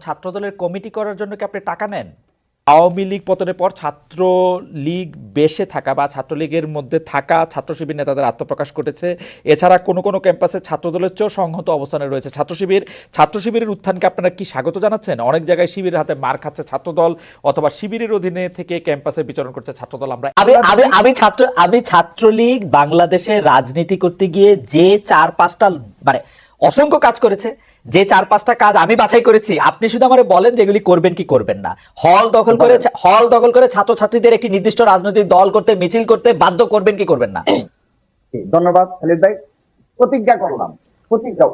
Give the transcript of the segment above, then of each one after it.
ছাত্রদলের কমিটি করার জন্য কি আপনি টাকা নেন? আওয়ামী লীগ পতনের পর ছাত্র লীগ বেশে থাকা বা ছাত্রলীগের মধ্যে থাকা ছাত্র শিবির নেতাদের আত্মপ্রকাশ ঘটেছে। এছাড়া কোনো কোনো ক্যাম্পাসে ছাত্রদলের চেয়েও সংহত অবস্থানে রয়েছে ছাত্র শিবিরের উত্থানকে আপনারা কি স্বাগত জানাচ্ছেন? অনেক জায়গায় শিবিরের হাতে মার খাচ্ছে ছাত্রদল, অথবা শিবিরের অধীনে থেকে ক্যাম্পাসে বিচরণ করছে ছাত্রদল। আমি ছাত্রলীগ বাংলাদেশে রাজনীতি করতে গিয়ে যে 4-5টা মানে অসংখ্য কাজ করেছে, যে 4-5টা কাজ আমি বাছাই করেছি, আপনি শুধু আমারে বলেন যে এগুলি করবেন কি করবেন না। হল দখল করে ছাত্রছাত্রীদের একটি নির্দিষ্ট রাজনৈতিক দল করতে, মিছিল করতে বাধ্য করবেন কি করবেন না? ধন্যবাদ খালিদ ভাই। প্রতিজ্ঞা করলাম,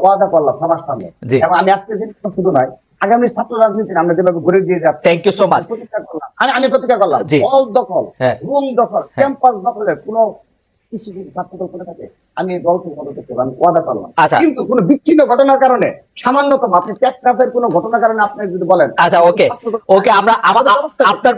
ওয়াদা করলাম সবার সামনে, এবং আমি আজকে দিন শুধু নয়, আগামী ছাত্র রাজনীতি আমরা যেভাবে ঘুরে দিয়ে যাচ্ছি, থ্যাংক ইউ সো মাচ। আমি প্রতিজ্ঞা করলাম, হল দখল, রুম দখল, ক্যাম্পাস দখলের কোনো কিছু যদি ছাত্রদল করে থাকে, আমি দলকে মদত করতে পারি, ওয়াদা করলাম। কিন্তু কোনো বিচ্ছিন্ন ঘটনার কারণে, সামান্যতম আপনি ট্যাক্টাফের কোনো ঘটনার কারণে আপনি যদি বলেন, আচ্ছা ওকে আমরা আপনার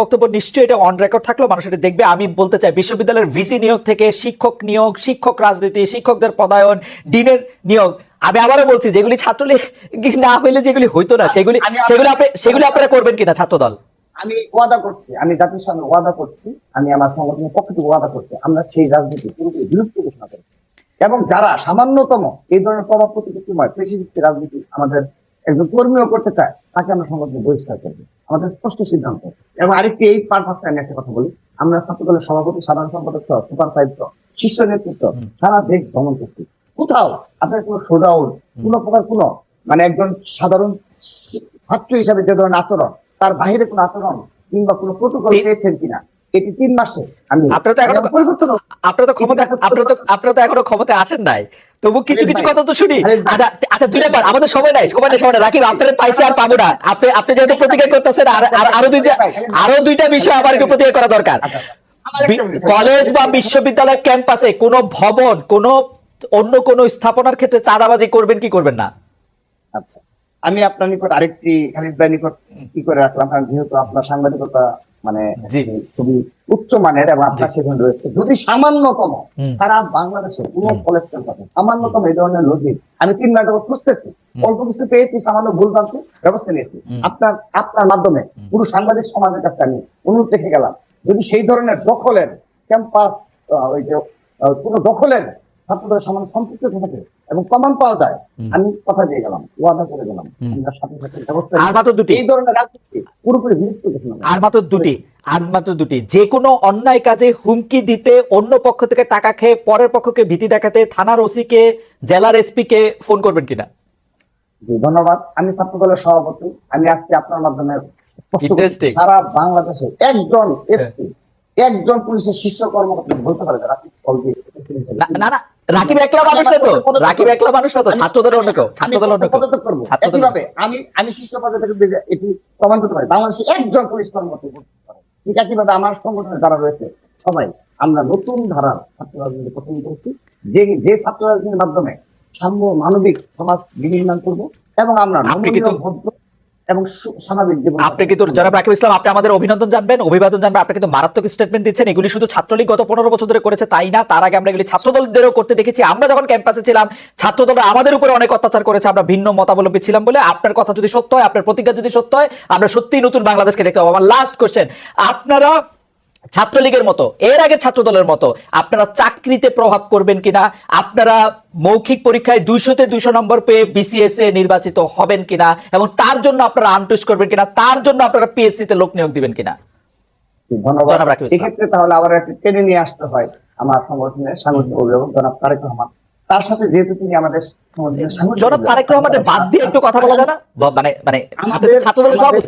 বক্তব্য নিশ্চয়ই এটা অন রেকর্ড থাকলো, মানুষ এটা দেখবে। আমি বলতে চাই, বিশ্ববিদ্যালয়ের ভিসি নিয়োগ থেকে শিক্ষক নিয়োগ, শিক্ষক রাজনীতি, শিক্ষকদের পদায়ন, ডিনের নিয়োগ, আমি আবারও বলছি, যেগুলি ছাত্রলীগ না হইলে যেগুলি হইতো না, সেগুলি আপনারা করবেন কিনা ছাত্রদল? আমি ওয়াদা করছি, আমি জাতির সামনে ওয়াদা করছি, আমি আমার সংগঠনের পক্ষ থেকে ওয়াদা করছি, আমরা সেই রাজনীতি পুরোপুরি বিলুপ্ত ঘোষণা করছি। এবং যারা সামান্যতম এই ধরনের প্রভাব প্রতিপত্তিময় পেশিভিত্তিক রাজনীতি আমাদের একজন কর্মীও করতে চায়, তাকে আমরা সংগঠন বহিষ্কার করবো, আমাদের স্পষ্ট সিদ্ধান্ত। এবং আরেকটি এই পারপাসে আমি একটা কথা বলি, আমরা ছাত্রদলের সভাপতি, সাধারণ সম্পাদক সহ সুপার ফাইভ সহ শীর্ষ নেতৃত্ব সারা দেশ ভ্রমণ করছি। কোথাও আপনার কোনো শোডাউন, কোনো প্রকার কোনো মানে একজন সাধারণ ছাত্র হিসাবে যে ধরনের আচরণ, তার বাহিরে কোনো আচরণ কিংবা কোনো প্রোটোকল পেয়েছেন কিনা, এটি 3 মাসে আমি আপনারা তো এখনো ক্ষমতায় আসেন নাই, তবু কিছু কিছু কথা তো শুনি। আচ্ছা দুইটা, আমাদের সময় নাই রাকিব, আপনারা পাইছে আর পাবো না। আপনি যেহেতু প্রতিজ্ঞা করতেছেন, আরো দুইটা বিষয় আমার একটু প্রতিজ্ঞা করা দরকার। কলেজ বা বিশ্ববিদ্যালয় ক্যাম্পাসে কোনো ভবন, কোনো অন্য কোনো স্থাপনার ক্ষেত্রে চাঁদাবাজি করবেন কি করবেন না? আচ্ছা, আমি আপনার নিকট আরেকটি খালিদ ভাই নিকট কি করে রাখলাম, কারণ যেহেতু আপনার সাংবাদিকতা মানে খুবই উচ্চ মানের এবং আপনার সেখানে রয়েছে, যদি সামান্যতম সারা বাংলাদেশে কোনো কলেজ ক্যাম্পাসে সামান্যতম এই ধরনের লজিক আমি 3 মাস ধরে খুঁজতেছি, অল্প কিছু পেয়েছি, সামান্য ভুল ভ্রান্তি ব্যবস্থা নিয়েছি। আপনার মাধ্যমে পুরো সাংবাদিক সমাজের কাছে আমি অনুরোধ রেখে গেলাম, যদি সেই ধরনের দখলের ক্যাম্পাস, ওই যে কোনো দখলের ছাত্রদের সামান্য সম্পৃক্ত থাকে এবং প্রমাণ পাওয়া যায়, আমি কথা দিয়ে গেলাম, ওয়াদা করে গেলাম, আমরা সাথে সাথে ব্যবস্থা। আর মাত্র দুটি, এই ধরনের রাজনীতি পুরোপুরি বিলুপ্ত ঘোষণা। আর মাত্র দুটি, যে কোনো অন্যায় কাজে হুমকি দিতে, অন্য পক্ষ থেকে টাকা খেয়ে পরের পক্ষকে ভীতি দেখাতে থানার ওসি কে, জেলার এসপি কে ফোন করবেন কিনা? জি ধন্যবাদ। আমি ছাত্রদলের সভাপতি, আমি আজকে আপনার মাধ্যমে স্পষ্ট করছি, সারা বাংলাদেশে একজন এসপি, একজন পুলিশের শীর্ষ কর্মকর্তা বলতে পারে রাকিব কল দিয়েছে না, রাকিব একলা মানুষ না তো, রাকিব একলা মানুষ না তো, ছাত্রদলের অন্য কেউ, ছাত্রদলের অন্য কেউ করব। একইভাবে আমি শীর্ষ পদে থেকে এটি প্রমাণ করতে পারি, বাংলাদেশে একজন পুলিশ কর্মকর্তা বলতে পারে। ঠিক একইভাবে আমার সংগঠনে যারা রয়েছে সবাই আমরা নতুন ধারার ছাত্র রাজনীতি পছন্দ করছি, যে ছাত্র রাজনীতির মাধ্যমে সাম্য মানবিক সমাজ বিনির্মাণ করবো, এবং আমরা ভদ্র এবং স্বাভাবিক জীবন। আপনি কিন্তু জনাব রাকিব ইসলাম, আপনি আমাদের অভিনন্দন জানবেন, অভিবাদন জানবেন। আপনি কিন্তু মারাত্মক স্টেটমেন্ট দিচ্ছেন। এগুলি শুধু ছাত্রলীগ গত 15 বছর ধরে করেছে তাই না, তার আগে আমরা এগুলি ছাত্রদলদেরও করতে দেখেছি। আমরা যখন ক্যাম্পাসে ছিলাম, ছাত্রদল আমাদের উপরে অনেক অত্যাচার করেছে, আমরা ভিন্ন মতাবলম্বী ছিলাম বলে। আপনার কথা যদি সত্য হয়, আপনার প্রতিজ্ঞা যদি সত্য হয়, আমরা সত্যিই নতুন বাংলাদেশকে দেখতে পাবো। আমার লাস্ট কোশ্চেন, আপনারা ছাত্রলীগের মতো, এর আগে ছাত্রদলের মতো আপনারা চাকরিতে প্রভাব করবেন কিনা? আপনারা মৌখিক পরীক্ষায় 200-তে 200 নম্বর পেয়ে বিসিএস এ নির্বাচিত হবেন কিনা, এবং তার জন্য আপনারা আনটুইস্ট করবেন কিনা, তার জন্য আপনারা পিএসসি তে লোক নিয়োগ দিবেন কিনা? ধন্যবাদ। এক্ষেত্রে তাহলে আবার একটা টেনে নিয়ে আসতে হয় আমার সংগঠনের সাংগঠনিক অভিভাবক জনাব তারেক রহমান, তার সাথে যেহেতু তিনি আমাদের জনাব তারেক রহমানের বাদ দিয়ে একটু কথা বলা যায় না? মানে আমাদের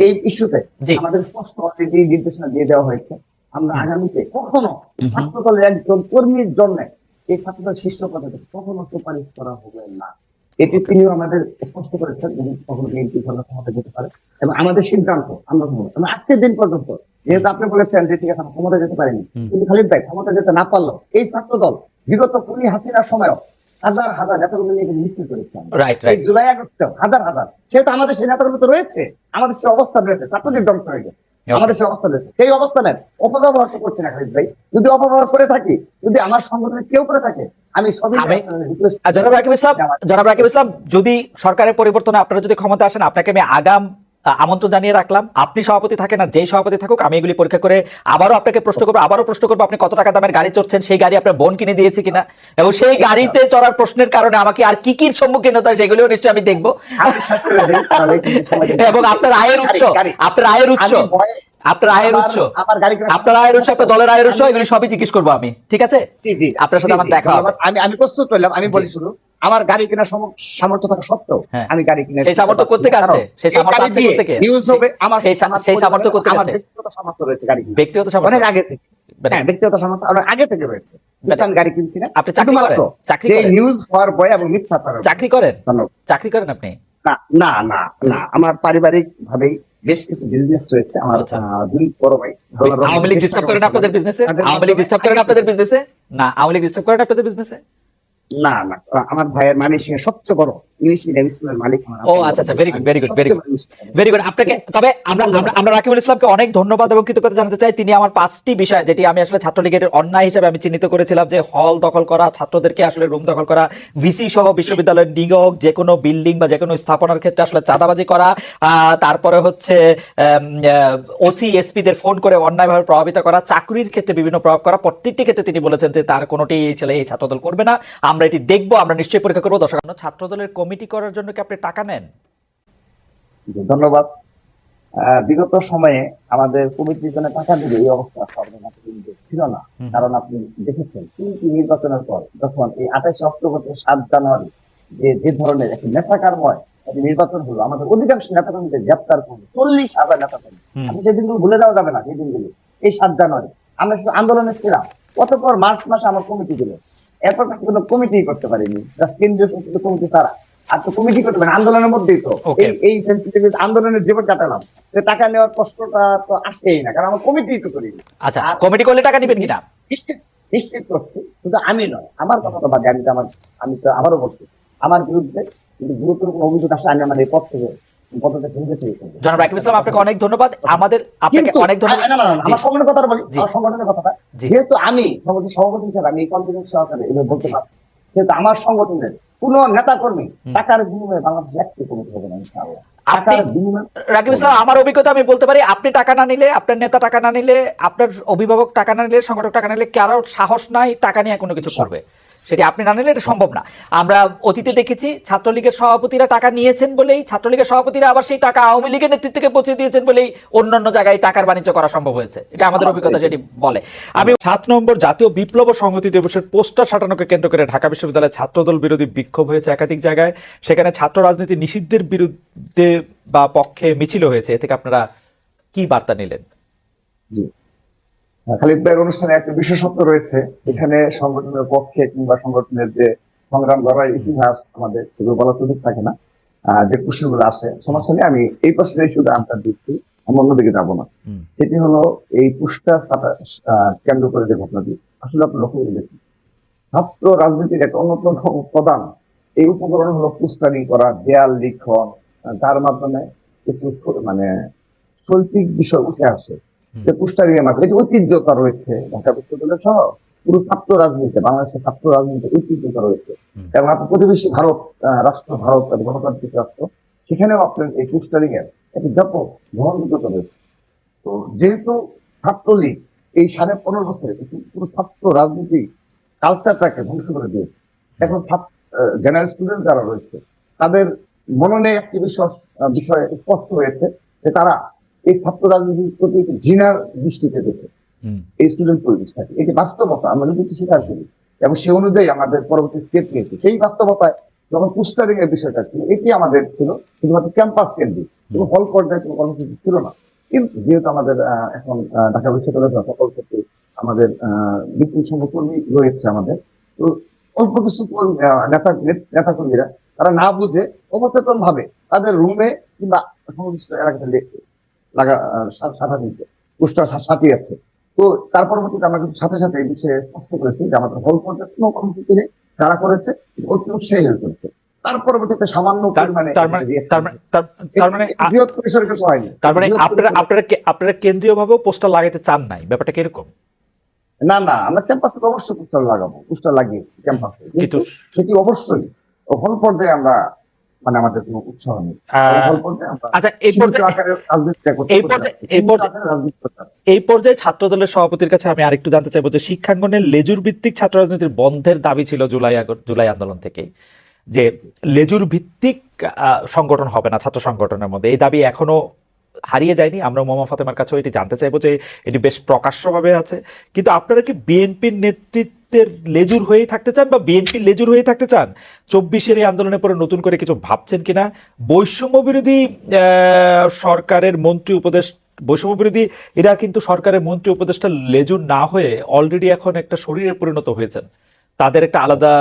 এই ইস্যুতে আমাদের স্পষ্ট অলরেডি নির্দেশনা দিয়ে দেওয়া হয়েছে, আমরা আগামীতে কখনো ছাত্রদলের একজন কর্মীর জন্য এই ছাত্রদল শীর্ষ পদে কখনো সুপারিশ করা হবে না, এটি তিনিও আমাদের স্পষ্ট করেছেন। তিনি কখনো বিএনপি ক্ষমতা যেতে পারে, এবং আমাদের সিদ্ধান্ত আমরা আজকের দিন পর্যন্ত, যেহেতু আপনি বলেছেন যে ঠিক আছে আমরা ক্ষমতা যেতে পারিনি, কিন্তু খালিদ ভাই ক্ষমতা যেতে না পারলো এই ছাত্রদল বিগত খুনি হাসিনার সময়ও হাজার হাজার নেতাগুলো নিয়ে মিছিল করেছে, জুলাই আগস্টে হাজার হাজার, সেহেতু আমাদের সেই নেতাগুলো তো রয়েছে, আমাদের সে অবস্থা রয়েছে, ছাত্রদের ধ্বংস হয়ে গেছে, আমাদের সে অবস্থা রয়েছে। সেই অবস্থানের অপব্যবহার করছে না খালিদ ভাই, যদি অপব্যবহার করে থাকি, যদি আমার সংগঠনে কেউ করে থাকে, আমি সবই জনাব রাকিব ইসলাম, যদি সরকারের পরিবর্তনে আপনারা যদি ক্ষমতা আসেন, আপনাকে আমি আগাম আমন্ত্রণ জানিয়ে রাখলাম। আপনি সভাপতি থাকেন আর যেই সভাপতি থাকুক, আমি এগুলি পরীক্ষা করে আবারও আপনাকে প্রশ্ন করবো আপনি কত টাকা দামের গাড়ি চড়ছেন, সেই গাড়ি আপনার বোন কিনে দিয়েছে কিনা, এবং সেই গাড়িতে চড়ার প্রশ্নের কারণে আমাকে আর কি কি সম্মুখীন হতে হয় সেগুলিও নিশ্চয়ই আমি দেখবো। এবং আপনার আয়ের উৎস, আপনার আয়ের উৎস আপনার দলের আয়ের উৎস, এগুলি সবই জিজ্ঞেস করবো আমি। ঠিক আছে, আপনার সাথে আমার দেখা হবে। আমি প্রস্তুত রইলাম। আমি বলি শুধু, আমার গাড়ি কেনার সামর্থ্য থাকা সত্ত্বেও আমি গাড়ি কিনে, সেই সামর্থ্য কোথেকে আছে? সেই সামর্থ্য আছে কোথেকে? নিউজ হবে আমার, সেই সামর্থ্য কোথেকে আছে? আমার ব্যক্তিগত সামর্থ্য রয়েছে গাড়ি কিনে, ব্যক্তিগত সামর্থ্য অনেক আগে থেকে। হ্যাঁ, ব্যক্তিগত সামর্থ্য অনেক আগে থেকে রয়েছে। আমি গাড়ি কিনছি না। আপনি চাকরি করেন? নিউজ হওয়ার ভয় এবং মিথ্যাচার। চাকরি করেন আপনি? না না না, আমার পারিবারিক ভাবেই বেশ কিছু বিজনেস রয়েছে। আমার দুই বড় ভাই। আওয়ামী লীগ ডিস্টার্ব করেন আপনাদের বিজনেসে? আওয়ামী লীগ ডিস্টার্ব করেন আপনাদের বিজনেসে? না, আওয়ামী লীগ ডিস্টার্ব করেন আপনাদের বিজনেসে? না না, আমার ভাইয়ের ময়মনসিংহের সবচেয়ে বড় ইংলিশ মিডিয়াম স্কুলের মালিক। ও আচ্ছা, ভেরি গুড। আপনাকে তবে আমরা রাকিবুল ইসলামকে অনেক ধন্যবাদ এবং কৃতজ্ঞতা জানাতে চাই। তিনি আমার 5টি বিষয়, যেটি আমি আসলে ছাত্রলীগের অন্যায় হিসেবে আমি চিহ্নিত করেছিলাম, যে হল দখল করা, ছাত্রদেরকে আসলে রুম দখল করা, ভিসি সহ বিশ্ববিদ্যালয়ের নিয়োগ, যে কোনো বিল্ডিং বা যে কোনো স্থাপনার ক্ষেত্রে আসলে চাঁদাবাজি করা, তারপরে হচ্ছে ওসি এসপিদের ফোন করে অন্যায়ভাবে প্রভাবিত করা, চাকরির ক্ষেত্রে বিভিন্ন প্রভাব করা, প্রত্যেকটি ক্ষেত্রে তিনি বলেছেন যে তার কোনোটি ছেলে এই ছাত্রদল করবে না। আমরা এটি দেখবো, আমরা নিশ্চয়ই পরীক্ষা করবো। দর্শক, ছাত্রদলের কমিটি করার জন্য কি আপনি টাকা নেন? ধন্যবাদ। বিগত সময়ে আমাদের কমিটির জন্য টাকা দিবে এই অবস্থা ছিল না। কারণ আপনি দেখেছেন তিনটি নির্বাচনের পর, যখন এই 28 অক্টোবর থেকে 7 জানুয়ারি যে ধরনের একটি মেসাকারময় একটি নির্বাচন হলো, আমাদের অধিকাংশ নেতা কর্মীদের গ্রেপ্তার করলো, 40,000 নেতা কর্মী। আপনি সেই দিনগুলো ভুলে দেওয়া যাবে না। এই দিনগুলো, এই 7 জানুয়ারি আমরা শুধু আন্দোলনে ছিলাম। অতঃপর মার্চ মাসে আমার কমিটি দিল। এরপর কোনো কমিটি করতে পারিনি, জাস্ট কেন্দ্রীয় কমিটি ছাড়া। আর তো কমিটি করতে পারেন আন্দোলনের মধ্যেই তো এই আন্দোলনের জীবন কাটালাম। টাকা নেওয়ার কষ্টটা তো আসেই না, কারণ আমার কমিটি তো করিনি। আচ্ছা, কমিটি করলে টাকা দিবেন কিনা? নিশ্চিত করছি, শুধু আমি নয়, আমার কথা তো বাদ, আমি তো আবারও বলছি, আমার বিরুদ্ধে কিন্তু গুরুতর কোনো অভিযোগ আসে, আমি আমার এই পদ থেকে জনাব রাকিব ইসলাম, আপনাকে অনেক ধন্যবাদ। আপনাকে অনেক ধন্যবাদ। আমার সংগঠনের কথা বলি, আমার সংগঠনের কথাটা, যেহেতু আমি সংগঠনের সভাপতি হিসেবে আমি কনফিডেন্স সহকারে এটা বলতে পারছি, যেহেতু আমার সংগঠনের কোন নেতা কর্মী টাকার বিনিময়ে বাংলাদেশে একটি কমিটি হবে না ইনশাআল্লাহ। রাকিব ইসলাম, আমার অভিজ্ঞতা আমি বলতে পারি, আপনি টাকা না নিলে, আপনার নেতা টাকা না নিলে, আপনার অভিভাবক টাকা না নিলে, সংগঠক টাকা না নিলে, কারোর সাহস নাই টাকা নিয়ে কোনো কিছু করবে। সেটি আপনি না নিলে এটা সম্ভব না। আমরা অতীতে দেখেছি ছাত্রলীগের সভাপতিরা টাকা নিয়েছেন বলেই, ছাত্রলীগের সভাপতিরা আবার সেই টাকা আওয়ামী লীগের নেতৃত্বকে পৌঁছে দিয়েছেন বলেই অন্যান্য জায়গায় টাকার বাণিজ্য করা সম্ভব হয়েছে। এটা আমাদের অভিজ্ঞতা সেটি বলে। আমি 7 নম্বর জাতীয় বিপ্লব সংহতি দিবসের পোস্টার সাটানোকে কেন্দ্র করে ঢাকা বিশ্ববিদ্যালয়ে ছাত্রদল বিরোধী বিক্ষোভ হয়েছে একাধিক জায়গায়। সেখানে ছাত্র রাজনীতি নিষিদ্ধের বিরুদ্ধে বা পক্ষে মিছিল হয়েছে। এ থেকে আপনারা কি বার্তা নিলেন? খালিদ ভাইয়ের অনুষ্ঠানে একটা বিশেষত্ব রয়েছে। এখানে সংগঠনের পক্ষে কিংবা সংগঠনের যে সংগ্রাম লড়াই ইতিহাস আমাদের সেগুলো বলার সুযোগ থাকে না। যে প্রশ্নগুলো আসে, সমস্যা নেই, আমি এই প্রশ্নে শুধু আনসার দিচ্ছি, আমি অন্যদিকে যাবো না। সেটি হলো এই পোস্টার কেন্দ্র করে যে ঘটনাটি, আসলে আপনি লক্ষ্য করে দেখুন, ছাত্র রাজনীতির একটা অন্যতম প্রধান এই উপকরণ হলো পোস্টারিং করা, দেয়াল লিখন, যার মাধ্যমে কিছু মানে শৈল্পিক বিষয় উঠে আসে। পোস্টারিং এর মাধ্যমে ঐতিহ্যতা রয়েছে ঢাকা বিশ্ববিদ্যালয় সহ পুরো ছাত্র রাজনীতিতে, বাংলাদেশের ছাত্র রাজনীতিতে ঐতিহ্যতা রয়েছে। এবং আপনার প্রতিবেশী ভারত রাষ্ট্র, ভারত গণতান্ত্রিক রাষ্ট্র, সেখানেও আপনার এই পোস্টারিং এর একটি ব্যাপক গ্রহণযোগ্যতা রয়েছে। তো যেহেতু ছাত্রলীগ এই 15.5 বছরে পুরো ছাত্র রাজনীতি কালচারটাকে ধ্বংস করে দিয়েছে। এখন জেনারেল স্টুডেন্ট যারা রয়েছে, তাদের মননে একটি বিষয় স্পষ্ট হয়েছে যে তারা এই ছাত্র রাজনীতির প্রতি ঘৃণার দৃষ্টিতে দেখে এই স্টুডেন্ট পরিবেশটাকে, এটি বাস্তবতা আমরা কিন্তু স্বীকার করি, এবং সে অনুযায়ী আমাদের পরবর্তী স্টেপ নিয়েছে। সেই বাস্তবতায় যখন পোস্টারিং এর বিষয়টা ছিল, এটি আমাদের ছিল শুধুমাত্র ক্যাম্পাস কেন্দ্রিক, কোনো হল পর্যায়ে কোনো কর্মসূচি ছিল না। কিন্তু যেহেতু আমাদের এখন ঢাকা বিশ্ববিদ্যালয়ের সকল ক্ষেত্রে আমাদের বিপুল সংখ্যক কর্মী রয়েছে, আমাদের তো অল্প কিছু নেতা কর্মীরা তারা না বুঝে অবচেতন ভাবে তাদের রুমে কিংবা সংশ্লিষ্ট এলাকাতে পোস্টার সাজিয়েছে। তো তার পরবর্তীতে আমরা কিন্তু সাথে সাথে এই বিষয়ে স্পষ্ট করেছি যে আমাদের হল পর্যায়ে কোনো কর্মসূচি নেই, যারা করেছে অতি উৎসাহী হয়ে করেছে। তার পরবর্তীতে সামান্য পরিমাণে আপনারা কেন্দ্রীয় ভাবে পোস্টার লাগাইতে চান নাই, ব্যাপারটা কিরকম? না না, আমরা ক্যাম্পাসে অবশ্যই পোস্টার লাগাবো, পোস্টার লাগিয়েছি ক্যাম্পাসে, কিন্তু কিন্তু সেটি অবশ্যই হল পর্যায়ে আমরা মানে আমাদের কোনো উৎসাহ নেই। হল পর্যায়ে আমরা আচ্ছা, এই সীমিত পর্যায়ে আকারে রাজনীতিটা করতে এই করতে পর্যায়ে যাচ্ছি, এই সীমিত পর্যায়ে আকারে রাজনীতি করতে যাচ্ছি। এই পর্যায়ে ছাত্র দলের সভাপতির কাছে আমি আরেকটু জানতে চাইবো যে শিক্ষাঙ্গনের লেজুর ভিত্তিক ছাত্র রাজনীতির বন্ধের দাবি ছিল জুলাই আন্দোলন থেকে, যে লেজুর ভিত্তিক সংগঠন হবে না ছাত্র সংগঠনের মধ্যে, এই দাবি এখনো হারিয়ে যায়নি। আমরা মোহাম্মদ ফাতেমার কাছেও এটি জানতে চাইবো যে এটি বেশ প্রকাশ্যভাবে আছে, কিন্তু আপনারা কি বিএনপির নেতৃত্বের লেজুর হয়েই থাকতে চান বা বিএনপির লেজুর হয়েই থাকতে চান? 24-এর এই আন্দোলনের পরে নতুন করে কিছু ভাবছেন কিনা? বৈষম্য বিরোধী সরকারের মন্ত্রী উপদেশ বৈষম্য বিরোধী এরা কিন্তু সরকারের মন্ত্রী উপদেষ্টা লেজুর না হয়ে অলরেডি এখন একটা শরীরে পরিণত হয়েছেন, তাদের একটা আলাদা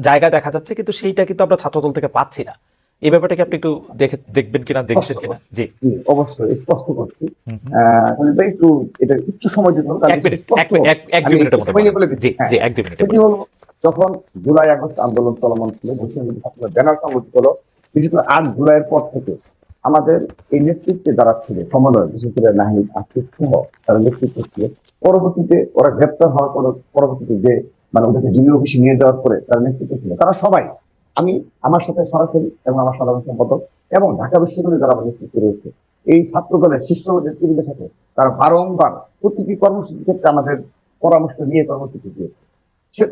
জায়গা দেখা যাচ্ছে, কিন্তু সেইটা কিন্তু আমরা ছাত্রদল থেকে পাচ্ছি না। এই ব্যাপারটাকে আপনি একটু দেখবেন কিনা, দেখছেন কিনা? জি জি, অবশ্যই স্পষ্ট করছি। হুম, হুম। তাহলে ভাই একটু এটা একটু সময় দিতে হবে, এক মিনিট, স্পষ্ট হবে। এক দুই আমি মিনিটের মধ্যে সময় নিয়ে বলে বলেন। দিচ্ছি। জি হ্যাঁ, জি, এক দুই মিনিটে সেটি বলেন। হলো যখন জুলাই আগস্ট আন্দোলন চলমান ছিল, বৈষম্য ছাত্রদের ব্যানার সংগঠিত হলো, বিশেষ করে 8 জুলাইয়ের পর থেকে আমাদের এই নেতৃত্বে যারা ছিল সমন্বয়, বিশেষ করে নাহিদ আসিফ সহ তারা নেতৃত্ব ছিল। পরবর্তীতে ওরা গ্রেপ্তার হওয়ার পরবর্তীতে যে মানে ওদেরকে ডিবি অফিসে নিয়ে যাওয়ার পরে তারা নেতৃত্ব ছিল, তারা সবাই আমি আমার সাথে সরাসরি এবং আমার সাধারণ সম্পাদক এবং ঢাকা বিশ্ববিদ্যালয়ে যারা আমার নেতৃত্বে রয়েছে এই ছাত্র দলের শীর্ষ নেতৃত্বের সাথে তারা বারংবার প্রতিটি কর্মসূচির ক্ষেত্রে আমাদের পরামর্শ নিয়ে কর্মসূচি দিয়েছে।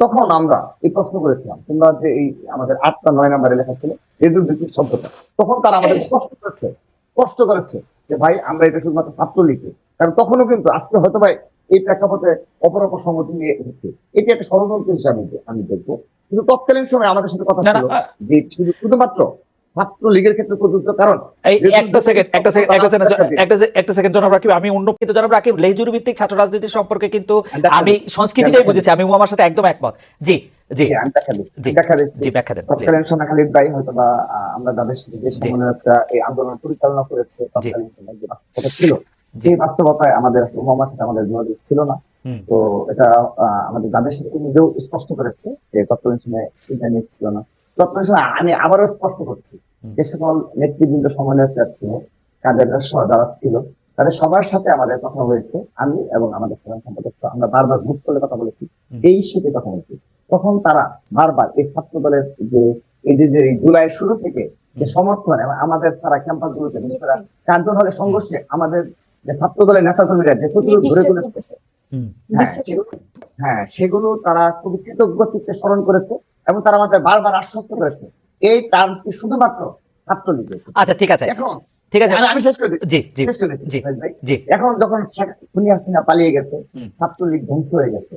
তখন আমরা এই প্রশ্ন করেছিলাম, তোমরা যে এই আমাদের 8-9 নম্বরে লেখা ছিল রেজুল ভিত্তিক সভ্যতা, তখন তারা আমাদের স্পষ্ট করেছে যে ভাই আমরা এটা শুধুমাত্র ছাত্রলীগে, কারণ তখনও কিন্তু আজকে হয়তো ভাই এই প্রেক্ষাপটে অপর সংগঠন নিয়ে হচ্ছে, এটি একটা ষড়যন্ত্র হিসাবে আমি দেখবো। কিন্তু তৎকালীন সময় আমাদের সাথে কথা না ছিল না, যে শুধুমাত্র ছাত্র লীগের ক্ষেত্রে প্রযোজ্য, কারণ এই একটা সেকেন্ড জনাব রাকিব, আমি অন্য কিন্তু জনাব রাকিব লেজুর ভিত্তিক ছাত্র রাজনীতি সম্পর্কে কিন্তু আমি সংস্কৃতিটাই বুঝেছি, আমি আমার সাথে একদম একমত। জি জি আমি জি ব্যাখ্যা দিচ্ছি। জি, ব্যাখ্যা দেন প্লিজ। তৎকালীন সময় খালিদ ভাই হয়তো বা আমরা যাদের সাথে যে সমন্বয়করা এই আন্দোলন পরিচালনা করেছে তৎকালীন সময় যে বাস্তবতা ছিল, সেই বাস্তবতায় আমাদের মোহাম্মদের সাথে আমাদের যোগাযোগ ছিল না। তো এটা আমাদের যাদের সাথে নিজেও স্পষ্ট করেছে যে তৎকালীন সময় ইন্টারনেট ছিল না। তৎকালীন সময় আমি আবারও স্পষ্ট করছি, যে সকল নেতৃবৃন্দ সমন্বয়করা ছিল, কাদের যারা ছিল, তাদের সবার সাথে আমাদের কথা হয়েছে। আমি এবং আমাদের সাধারণ সম্পাদক আমরা বারবার গ্রুপ করে কথা বলেছি, এই ইস্যুতে কথা বলেছি। তখন তারা বারবার এই ছাত্র দলের যে এই যে জুলাই শুরু থেকে যে সমর্থন এবং আমাদের সারা ক্যাম্পাস গুলোতে বিশেষ করে কার্জন হলে সংঘর্ষে আমাদের যে ছাত্র দলের নেতা কর্মীরা যে প্রতিরোধ গড়ে তুলেছে, সেগুলো তারা খুবই কৃতজ্ঞ চিত্তে স্মরণ করেছে এবং তারা আমাদের বারবার আশ্বস্ত করেছে এই টার্মটি শুধুমাত্র ছাত্রলীগের। আচ্ছা ঠিক আছে, এখন ঠিক আছে, আমি শেষ করে দিচ্ছি। জি জি শেষ করে দিচ্ছি জি ভাই। জি। এখন যখন খুনি হাসিনা পালিয়ে গেছে, ছাত্রলীগ ধ্বংস হয়ে গেছে,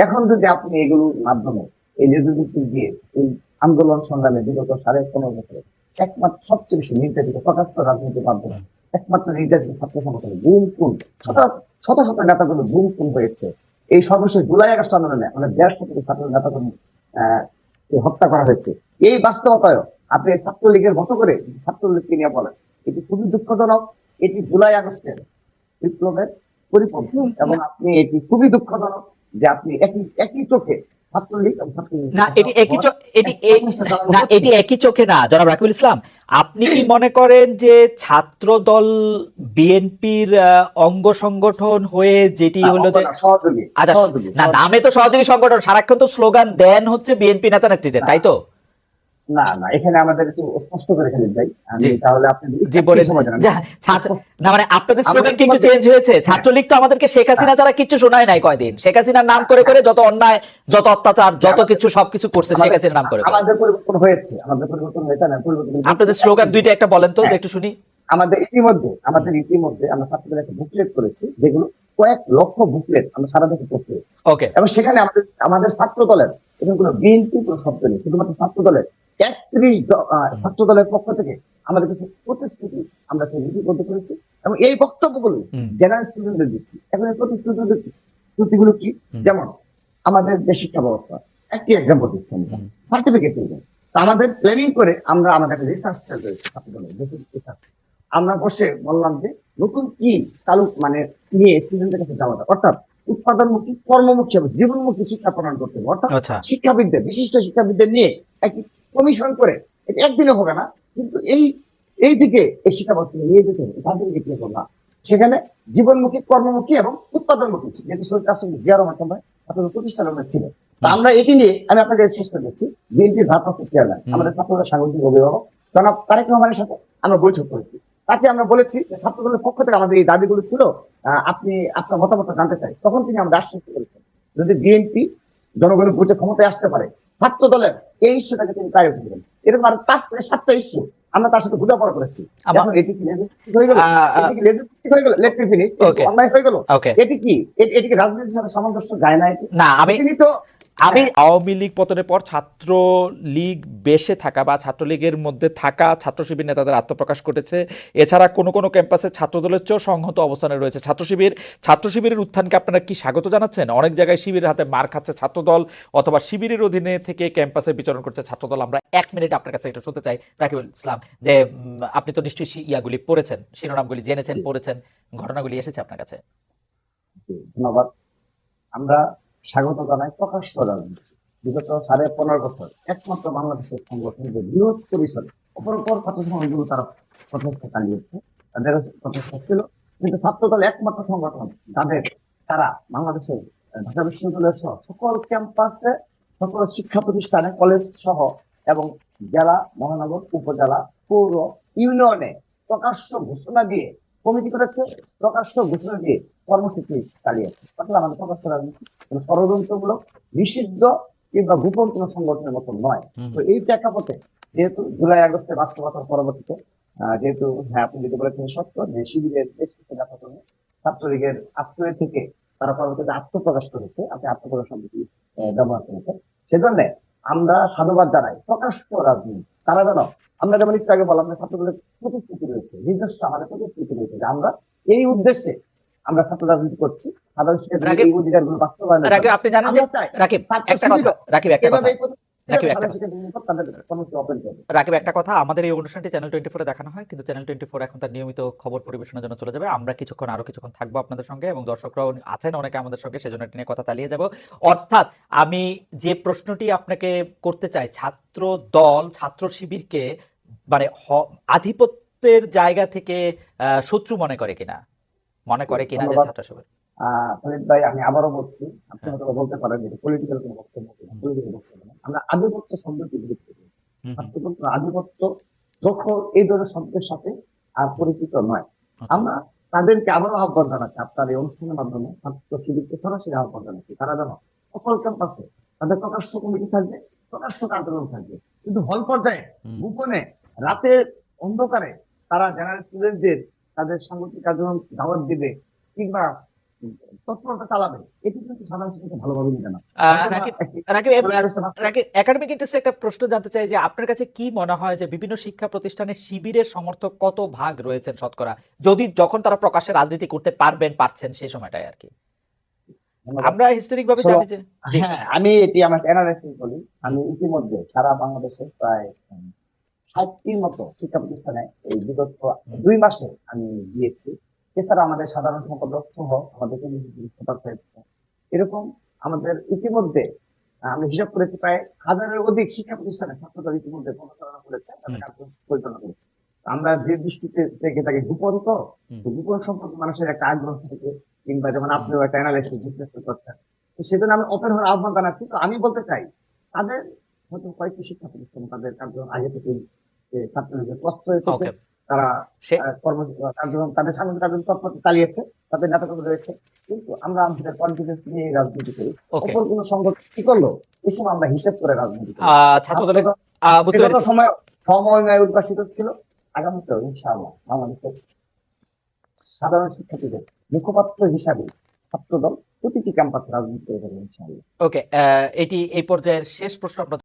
এখন যদি আপনি এগুলোর মাধ্যমে এই লেজুভিত্তি দিয়ে এই আন্দোলন সংগ্রামে বিগত 15.5 বছরে একমাত্র সবচেয়ে বেশি নির্যাতিত প্রকাশ্য রাজনীতির মাধ্যমে একমাত্র নির্যাতিত ছাত্র সংগঠন গুম খুন শত শত নেতাগুলো গুম খুন হয়েছে। এই সর্বশেষ জুলাই আগস্ট আন্দোলনে আমাদের 150 থেকে ছাত্র নেতাকর্মী হত্যা করা হয়েছে। এই বাস্তবতায় আপনি ছাত্রলীগের মতো করে ছাত্রলীগকে নিয়ে বলেন, এটি খুবই দুঃখজনক। এটি জুলাই আগস্টের বিপ্লবের পরিপন্থী এবং আপনি এটি খুবই দুঃখজনক যে আপনি একই চোখে ছাত্রলীগ এবং না এটি একই চোখে না জনাব রাকিবুল ইসলাম। আপনি কি মনে করেন যে ছাত্র দল বিএনপির অঙ্গ সংগঠন হয়ে যেটি হলো যে সহযোগী? আচ্ছা না, নামে তো সহযোগী সংগঠন, সারাক্ষণ তো স্লোগান দেন হচ্ছে বিএনপি নেতা নেত্রীদের, তাই তো? না না, এখানে আমাদের একটু স্পষ্ট করে খালিদ ভাই, তাহলে আপনি না মানে আপনাদের স্লোগান কি একটু চেঞ্জ হয়েছে? ছাত্রলীগ তো আমাদেরকে শেখ হাসিনা ছাড়া কিছু শোনায় নাই কয়দিন, শেখ হাসিনার নাম করে করে যত অন্যায় যত অত্যাচার যত কিছু সবকিছু করছে শেখ হাসিনার নাম করে। আমাদের পরিবর্তন হয়েছে, না পরিবর্তন। আপনাদের স্লোগান দুইটা একটা বলেন তো একটু শুনি। আমাদের ইতিমধ্যে আমরা ছাত্রদের একটা বুকলেট করেছি, যেগুলো কয়েক লক্ষ বুকলেট আমরা সারা দেশে করতে হয়েছে। এবং সেখানে আমাদের ছাত্র দলের এখানে কোনো বিএনপি কোনো শব্দ নেই, শুধুমাত্র ছাত্র দলের 31 ছাত্র দলের পক্ষ থেকে আমাদের কিছু প্রতিশ্রুতি আমরা সেই লিপিবদ্ধ করেছি এবং এই বক্তব্যগুলো জেনারেল স্টুডেন্টদের দিচ্ছি। এখন এই প্রতিশ্রুতিগুলো কি? যেমন আমাদের যে শিক্ষা ব্যবস্থা, একটি এক্সাম্পল দিচ্ছি, আমি সার্টিফিকেট দিবেন। আমাদের প্ল্যানিং করে আমরা আমাদের একটা রিসার্চ সেল রয়েছে ছাত্র দলের, আমরা বসে বললাম যে নতুন কি চালু মানে নিয়ে স্টুডেন্টদের কাছে যাওয়া যায়, অর্থাৎ উৎপাদনমুখী কর্মমুখী এবং জীবনমুখী শিক্ষা প্রদান করতে হবে। অর্থাৎ শিক্ষাবিদদের বিশিষ্ট শিক্ষাবিদদের নিয়ে একটি কমিশন করে, এটা একদিনে হবে না, কিন্তু এই দিকে এই শিক্ষা ব্যবস্থা নিয়ে যেতে হবে। সার্টিফিকেট নিয়ে না, সেখানে জীবনমুখী, কর্মমুখী এবং উৎপাদনমুখী, যেটি শহীদ রাষ্ট্রপতি জিয়া রহমান সময় আপনাদের প্রতিষ্ঠানের ছিল। তা আমরা এটি নিয়ে আমি আপনাকে শেষ করে দিচ্ছি। বিএনপির ভারপ্রাপ্ত চেয়ারম্যান, আমাদের ছাত্রদের সাংগঠনিক অভিভাবক জনাব তারেক রহমানের সাথে আমরা বৈঠক করেছি। তাকে আমরা বলেছি যে ছাত্রদলের পক্ষ থেকে আমাদের এই দাবিগুলো ছিল, আপনি আপনার মতামত জানতে চাই। তখন তিনি আমরা আশ্বস্ত করেছেন যদি বিএনপি জনগণের ভোটে ক্ষমতায় আসতে পারে, ছাত্র দলের এই ইস্যুটাকে তিনি প্রায়োরিটি দেবেন। এরকম আর 5 থেকে 7টা ইস্যু আমরা তার সাথে বোঝাপড়া করেছি। এখন এটি কি হয়ে গেল? এটি কি লেজিটিমেট হয়ে গেল? Let me finish. অন্যায় হয়ে গেল? এটি কি এটি কি রাজনীতির সাথে সামঞ্জস্য যায় না? এটি না, তিনি তো আমি আওয়ামী লীগ পতনের পর ছাত্র লীগ বেশে থাকা বা ছাত্রলীগের মধ্যে থাকা ছাত্র শিবির নেতাদের আত্মপ্রকাশ ঘটেছে। এছাড়া কোনো কোনো ক্যাম্পাসে ছাত্রদলের চেয়েও সংহত অবস্থানে রয়েছে ছাত্র শিবিরের উত্থানকে আপনারা কি স্বাগত জানাচ্ছেন? অনেক জায়গায় শিবিরের হাতে মার খাচ্ছে ছাত্রদল, অথবা শিবিরের অধীনে থেকে ক্যাম্পাসে বিচরণ করছে ছাত্রদল। আমরা 1 মিনিট আপনার কাছে এটা শুনতে চাই রাকিবুল ইসলাম, যে আপনি তো নিশ্চয়ই ইয়াগুলি পড়েছেন, শিরোনামগুলি জেনেছেন, পড়েছেন, ঘটনাগুলি এসেছে আপনার কাছে। ধন্যবাদ। আমরা স্বাগত জানাই প্রকাশ্য রাজনীতি। বিগত 15.5 বছর একমাত্র বাংলাদেশের সংগঠন যে বৃহৎ পরিসরে অপরপর ছাত্র সংগঠনগুলো তারা প্রচেষ্টা চালিয়েছে, তাদের প্রচেষ্টা ছিল, কিন্তু ছাত্রদল একমাত্র সংগঠন যাদের তারা বাংলাদেশের ঢাকা বিশ্ববিদ্যালয়ের সহ সকল ক্যাম্পাসে, সকল শিক্ষা প্রতিষ্ঠানে, কলেজ সহ এবং জেলা, মহানগর, উপজেলা, পৌর, ইউনিয়নে প্রকাশ্য ঘোষণা দিয়ে কমিটি করেছে, প্রকাশ্য ঘোষণা দিয়ে কর্মসূচি চালিয়েছে। অর্থাৎ আমাদের প্রকাশ্য রাজনীতি কোনো ষড়যন্ত্রমূলক, নিষিদ্ধ কিংবা গোপন কোনো সংগঠনের মতো নয়। তো এই প্রেক্ষাপটে যেহেতু জুলাই আগস্টে বাস্তবতার পরবর্তীতে যেহেতু হ্যাঁ আপনি যেটা বলেছেন সত্য, যে শিবিরের বেশ কিছু নেতাকর্মী ছাত্রলীগের আশ্রয় থেকে তারা পরবর্তীতে আত্মপ্রকাশ করেছে, আপনি আত্মপ্রকাশ শব্দটি ব্যবহার করেছেন, সেজন্য আমরা সাধুবাদ জানাই। প্রকাশ্য রাজনীতি তারা যেন, আমরা যেমন একটু আগে বললাম যে ছাত্রদলের প্রতিশ্রুতি রয়েছে, নিজস্ব আমাদের প্রতিশ্রুতি রয়েছে যে আমরা এই উদ্দেশ্যে আমরা ছাত্র রাজনীতি করছি, সাধারণ শিক্ষার্থীদের এই অধিকারগুলো বাস্তবায়ন। আপনি জানেন যে রাকিব একটা কথা, রাকিব একটা কথা, আমাদের এই অনুষ্ঠানটি চ্যানেল 24 দেখানো হয়, কিন্তু চ্যানেল 24 এখন তার নিয়মিত খবর পরিবেশনের জন্য চলে যাবে। আমরা আরো কিছুক্ষণ থাকবো আপনাদের সঙ্গে, এবং দর্শকরাও আছেন অনেকে আমাদের সঙ্গে, সেজন্য এটা নিয়ে কথা চালিয়ে যাব। অর্থাৎ আমি যে প্রশ্নটি আপনাকে করতে চাই, ছাত্র দল ছাত্র শিবিরকে মানে আধিপত্যের জায়গা থেকে শত্রু মনে করে কিনা যে ছাত্র শিবির? খালিদ ভাই, আমি আবারও বলছি, আপনি হয়তো বলতে পারেন যে পলিটিক্যাল কোনো বক্তব্য কিনা, পলিটিক্যাল বক্তব্য না। আমরা আধিপত্য শব্দটি গুরুত্ব দিয়েছি। ছাত্রতন্ত্র, আধিপত্য, দখল এই ধরনের শব্দের সাথে আর পরিচিত নয়। আমরা তাদেরকে আবারও আহ্বান জানাচ্ছি আপনার এই অনুষ্ঠানের মাধ্যমে, ছাত্র শিবিরকে সরাসরি আহ্বান জানাচ্ছি, তারা যেন সকল ক্যাম্পাসে তাদের প্রকাশ্য কমিটি থাকবে, প্রকাশ্য কার্যক্রম থাকবে, কিন্তু হল পর্যায়ে গোপনে রাতের অন্ধকারে তারা জেনারেল স্টুডেন্টদের তাদের সাংগঠনিক কার্যক্রম দাওয়াত দিবে কিংবা তৎপরতা চালাবে, এটি কিন্তু সাধারণ শিক্ষাকে ভালোভাবে নিবে না। একাডেমিক ইন্টারেস্টে একটা প্রশ্ন জানতে চাই যে আপনার কাছে কি মনে হয় যে বিভিন্ন শিক্ষা প্রতিষ্ঠানে শিবিরের সমর্থক কত ভাগ রয়েছেন শতকরা, যখন তারা প্রকাশ্যে রাজনীতি করতে পারছেন সেই সময়টায় আর কি? আমরা হিস্টোরিক ভাবে জানি যে হ্যাঁ, আমি এটি আমার অ্যানালাইসিস বলি, আমি ইতিমধ্যে সারা বাংলাদেশে প্রায় 60টির মতো শিক্ষা প্রতিষ্ঠানে এই বিগত 2 মাসে আমি গিয়েছি। এছাড়া আমাদের সাধারণ সম্পাদক সহ আমাদের এরকম আমাদের ইতিমধ্যে আমি হিসাব করেছি প্রায় 1000-এর অধিক শিক্ষা প্রতিষ্ঠানে ছাত্রদল ইতিমধ্যে পরিচালনা করেছে, পরিচালনা করেছে। আমরা যে দৃষ্টিতে দেখে থাকি গোপন, তো গোপন সম্পর্কে মানুষের একটা আগ্রহ থাকে, কিংবা যেমন আপনিও একটা অ্যানালাইসিস বিশ্লেষণ করছেন, তো সেজন্য আমি ওপেন হওয়ার আহ্বান জানাচ্ছি। তো আমি বলতে চাই তাদের হয়তো কয়েকটি শিক্ষা প্রতিষ্ঠান তাদের কার্যক্রম আগে থেকে ছাত্রলীগের প্রশ্রয় থেকে তারা কার্যক্রম, তাদের সাংগঠনিক কার্যক্রম তৎপরতা চালিয়েছে, তাদের নেতাকর্মী রয়েছে, কিন্তু আমরা আমাদের কনফিডেন্স নিয়ে রাজনীতি করি। অপর কোন সংগঠন কি করলো এসব আমরা হিসেব করে রাজনীতি করি। সময় উদ্ভাসিত ছিল, আগামীতেও ইনশাআল্লাহ বাংলাদেশের সাধারণ শিক্ষার্থীদের মুখপাত্র হিসাবে ছাত্রদল প্রতিটি ক্যাম্পাসে রাজনীতি করে যাবে ইনশাআল্লাহ। ওকে, এটি এই পর্যায়ের শেষ প্রশ্ন।